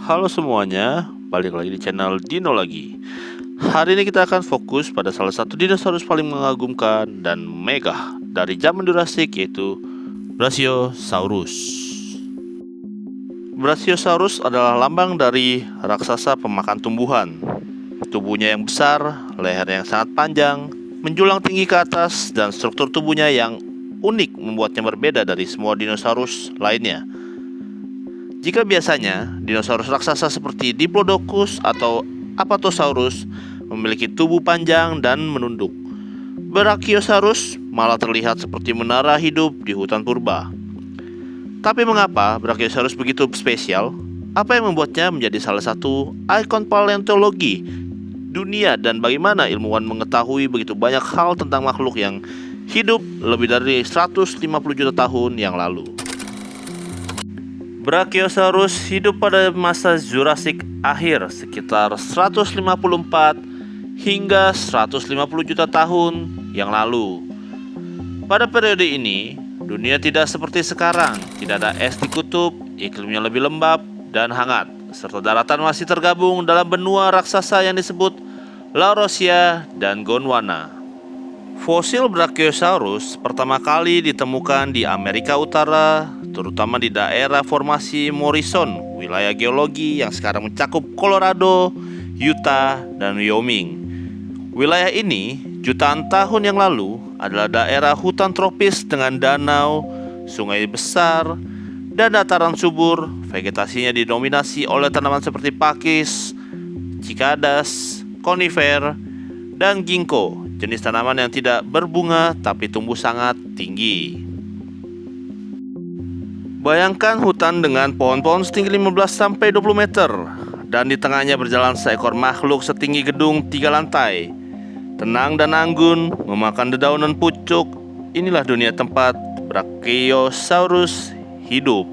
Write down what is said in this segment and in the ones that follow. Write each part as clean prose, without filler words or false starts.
Halo semuanya, balik lagi di channel Dino lagi. Hari ini kita akan fokus pada salah satu dinosaurus paling mengagumkan dan megah dari zaman Jurassic, yaitu Brachiosaurus. Brachiosaurus adalah lambang dari raksasa pemakan tumbuhan. Tubuhnya yang besar, leher yang sangat panjang, menjulang tinggi ke atas, dan struktur tubuhnya yang unik membuatnya berbeda dari semua dinosaurus lainnya. Jika biasanya dinosaurus raksasa seperti Diplodocus atau Apatosaurus memiliki tubuh panjang dan menunduk, Brachiosaurus malah terlihat seperti menara hidup di hutan purba. Tapi mengapa Brachiosaurus begitu spesial? Apa yang membuatnya menjadi salah satu ikon paleontologi dunia, dan bagaimana ilmuwan mengetahui begitu banyak hal tentang makhluk yang hidup lebih dari 150 juta tahun yang lalu? Brachiosaurus hidup pada masa Jurassic akhir sekitar 154 hingga 150 juta tahun yang lalu. Pada periode ini, dunia tidak seperti sekarang. Tidak ada es di kutub, iklimnya lebih lembab dan hangat, serta daratan masih tergabung dalam benua raksasa yang disebut Laurasia dan Gondwana. Fosil Brachiosaurus pertama kali ditemukan di Amerika Utara, terutama di daerah formasi Morrison, wilayah geologi yang sekarang mencakup Colorado, Utah, dan Wyoming. Wilayah ini jutaan tahun yang lalu adalah daerah hutan tropis dengan danau, sungai besar, dan dataran subur. Vegetasinya didominasi oleh tanaman seperti pakis, cikadas, konifer, dan ginkgo, jenis tanaman yang tidak berbunga tapi tumbuh sangat tinggi. Bayangkan hutan dengan pohon-pohon setinggi 15-20 meter, dan di tengahnya berjalan seekor makhluk setinggi gedung 3 lantai. Tenang dan anggun, memakan dedaunan pucuk. Inilah dunia tempat Brachiosaurus hidup.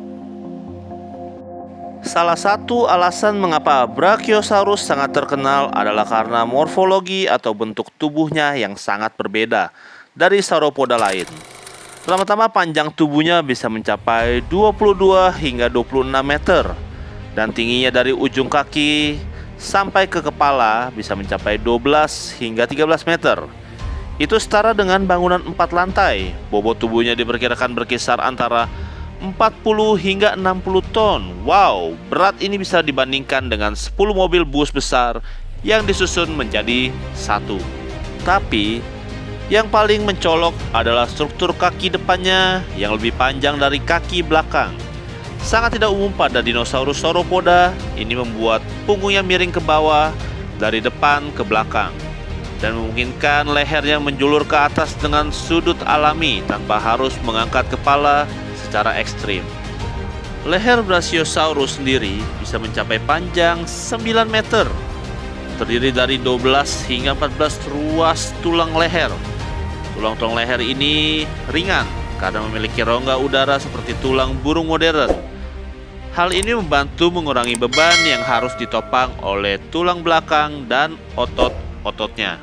Salah satu alasan mengapa Brachiosaurus sangat terkenal adalah karena morfologi atau bentuk tubuhnya yang sangat berbeda dari sauropoda lain. Pertama-tama, panjang tubuhnya bisa mencapai 22 hingga 26 meter, dan tingginya dari ujung kaki sampai ke kepala bisa mencapai 12 hingga 13 meter. Itu setara dengan bangunan 4 lantai. Bobot tubuhnya diperkirakan berkisar antara 40 hingga 60 ton. Wow, berat ini bisa dibandingkan dengan 10 mobil bus besar yang disusun menjadi satu. Tapi yang paling mencolok adalah struktur kaki depannya yang lebih panjang dari kaki belakang. Sangat tidak umum pada dinosaurus sauropoda. Ini membuat punggungnya miring ke bawah dari depan ke belakang, dan memungkinkan lehernya menjulur ke atas dengan sudut alami tanpa harus mengangkat kepala secara ekstrim. Leher Brachiosaurus sendiri bisa mencapai panjang 9 meter, terdiri dari 12 hingga 14 ruas tulang leher. Tulang-tulang leher ini ringan karena memiliki rongga udara seperti tulang burung modern. Hal ini membantu mengurangi beban yang harus ditopang oleh tulang belakang dan otot-ototnya.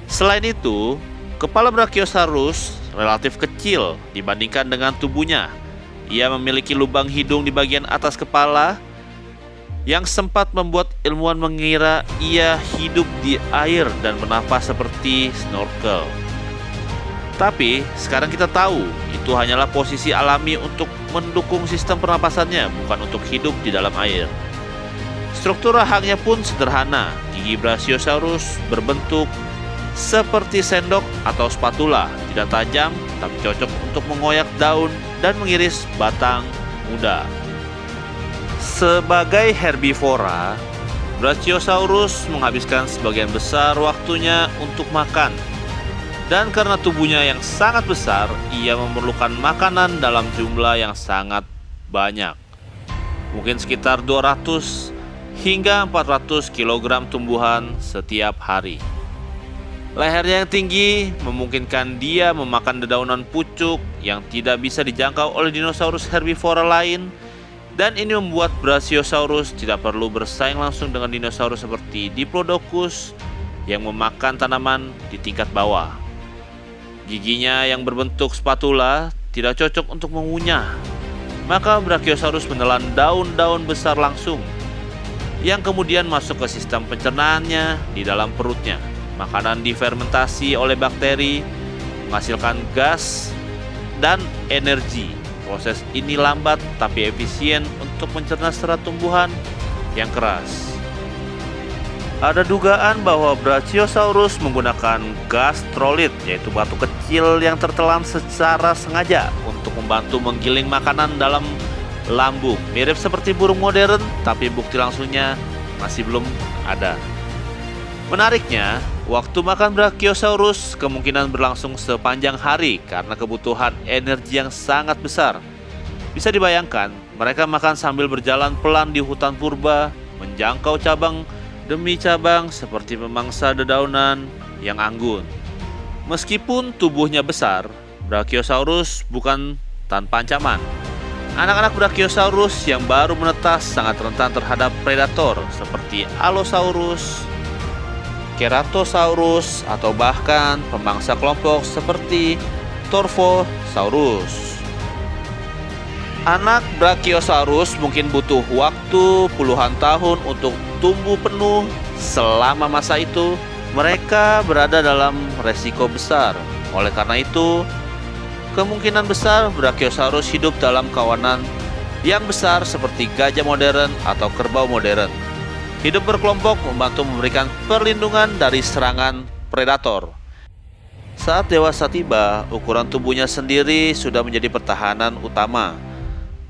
Selain itu, kepala Brachiosaurus relatif kecil dibandingkan dengan tubuhnya. Ia memiliki lubang hidung di bagian atas kepala yang sempat membuat ilmuwan mengira ia hidup di air dan bernafas seperti snorkel. Tapi sekarang kita tahu itu hanyalah posisi alami untuk mendukung sistem pernapasannya, bukan untuk hidup di dalam air. Struktur rahangnya pun sederhana. Gigi Brachiosaurus berbentuk seperti sendok atau spatula, tidak tajam tapi cocok untuk mengoyak daun dan mengiris batang muda. Sebagai herbivora, Brachiosaurus menghabiskan sebagian besar waktunya untuk makan. Dan karena tubuhnya yang sangat besar, ia memerlukan makanan dalam jumlah yang sangat banyak. Mungkin sekitar 200 hingga 400 kg tumbuhan setiap hari. Lehernya yang tinggi memungkinkan dia memakan dedaunan pucuk yang tidak bisa dijangkau oleh dinosaurus herbivora lain. Dan ini membuat Brachiosaurus tidak perlu bersaing langsung dengan dinosaurus seperti Diplodocus yang memakan tanaman di tingkat bawah. Giginya yang berbentuk spatula tidak cocok untuk mengunyah. maka Brachiosaurus menelan daun-daun besar langsung, yang kemudian masuk ke sistem pencernaannya di dalam perutnya. Makanan difermentasi oleh bakteri, menghasilkan gas dan energi. Proses ini lambat tapi efisien untuk mencerna serat tumbuhan yang keras. Ada dugaan bahwa Brachiosaurus menggunakan gastrolit, yaitu batu kecil yang tertelan secara sengaja untuk membantu menggiling makanan dalam lambung. Mirip seperti burung modern, tapi bukti langsungnya masih belum ada. Menariknya, waktu makan Brachiosaurus kemungkinan berlangsung sepanjang hari karena kebutuhan energi yang sangat besar. Bisa dibayangkan, mereka makan sambil berjalan pelan di hutan purba, menjangkau cabang demi cabang seperti memangsa dedaunan yang anggun. Meskipun tubuhnya besar, Brachiosaurus bukan tanpa ancaman. Anak-anak Brachiosaurus yang baru menetas sangat rentan terhadap predator seperti Allosaurus, Ceratosaurus, atau bahkan pemangsa kelompok seperti Torvosaurus. Anak Brachiosaurus mungkin butuh waktu puluhan tahun untuk tumbuh penuh. Selama masa itu, mereka berada dalam resiko besar. Oleh karena itu, kemungkinan besar Brachiosaurus hidup dalam kawanan yang besar seperti gajah modern atau kerbau modern. Hidup berkelompok membantu memberikan perlindungan dari serangan predator. Saat dewasa tiba, ukuran tubuhnya sendiri sudah menjadi pertahanan utama.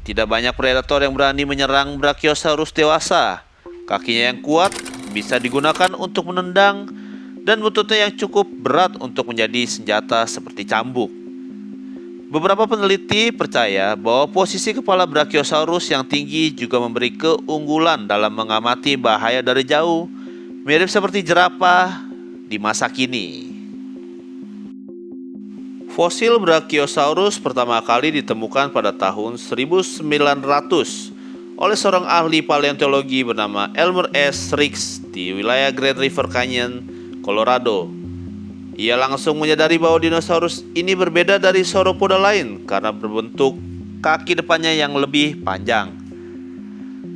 Tidak banyak predator yang berani menyerang Brachiosaurus dewasa. Kakinya yang kuat bisa digunakan untuk menendang, dan buntutnya yang cukup berat untuk menjadi senjata seperti cambuk. Beberapa peneliti percaya bahwa posisi kepala Brachiosaurus yang tinggi juga memberi keunggulan dalam mengamati bahaya dari jauh, mirip seperti jerapah di masa kini. Fosil Brachiosaurus pertama kali ditemukan pada tahun 1900 oleh seorang ahli paleontologi bernama Elmer S. Riggs di wilayah Grand River Canyon, Colorado. Ia langsung menyadari bahwa dinosaurus ini berbeda dari sauropoda lain karena berbentuk kaki depannya yang lebih panjang.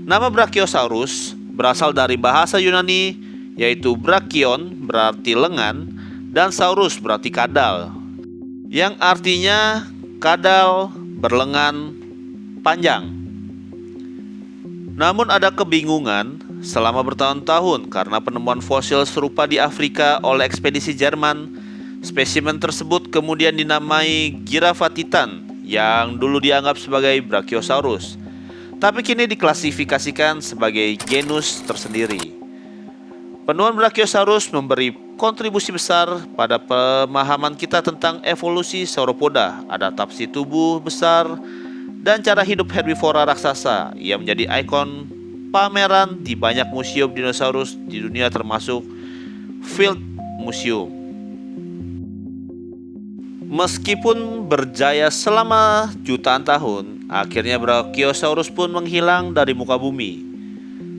Nama Brachiosaurus berasal dari bahasa Yunani, yaitu brachion berarti lengan dan saurus berarti kadal, yang artinya kadal berlengan panjang. Namun ada kebingungan selama bertahun-tahun karena penemuan fosil serupa di Afrika oleh ekspedisi Jerman. Spesimen tersebut kemudian dinamai Giraffa titan yang dulu dianggap sebagai Brachiosaurus, tapi kini diklasifikasikan sebagai genus tersendiri. Penemuan Brachiosaurus memberi kontribusi besar pada pemahaman kita tentang evolusi sauropoda, adaptasi tubuh besar, dan cara hidup herbivora raksasa. Ia menjadi ikon pameran di banyak museum dinosaurus di dunia termasuk Field Museum. Meskipun berjaya selama jutaan tahun, akhirnya Brachiosaurus pun menghilang dari muka bumi.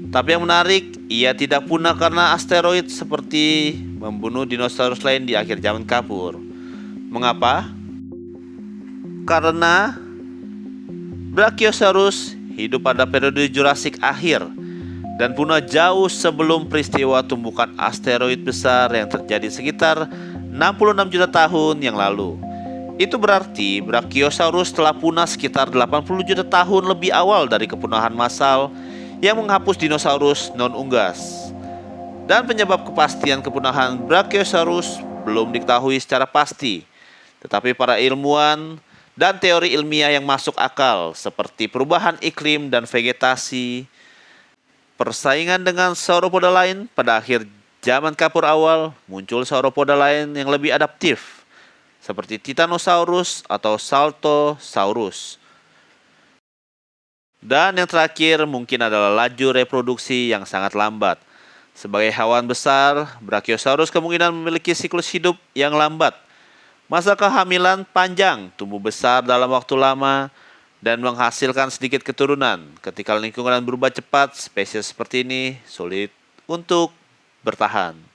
Tapi yang menarik, ia tidak punah karena asteroid seperti membunuh dinosaurus lain di akhir zaman kapur. Mengapa? Karena Brachiosaurus hidup pada periode Jurassic akhir dan punah jauh sebelum peristiwa tumbukan asteroid besar yang terjadi sekitar 66 juta tahun yang lalu. Itu berarti Brachiosaurus telah punah sekitar 80 juta tahun lebih awal dari kepunahan massal yang menghapus dinosaurus non-unggas. Dan penyebab kepastian kepunahan Brachiosaurus belum diketahui secara pasti, tetapi para ilmuwan dan teori ilmiah yang masuk akal seperti perubahan iklim dan vegetasi, persaingan dengan sauropoda lain. Pada akhir zaman kapur awal muncul sauropoda lain yang lebih adaptif seperti Titanosaurus atau Saltosaurus. Dan yang terakhir mungkin adalah laju reproduksi yang sangat lambat. Sebagai hewan besar, Brachiosaurus kemungkinan memiliki siklus hidup yang lambat. Masa kehamilan panjang, tumbuh besar dalam waktu lama, dan menghasilkan sedikit keturunan. Ketika lingkungan berubah cepat, spesies seperti ini sulit untuk bertahan.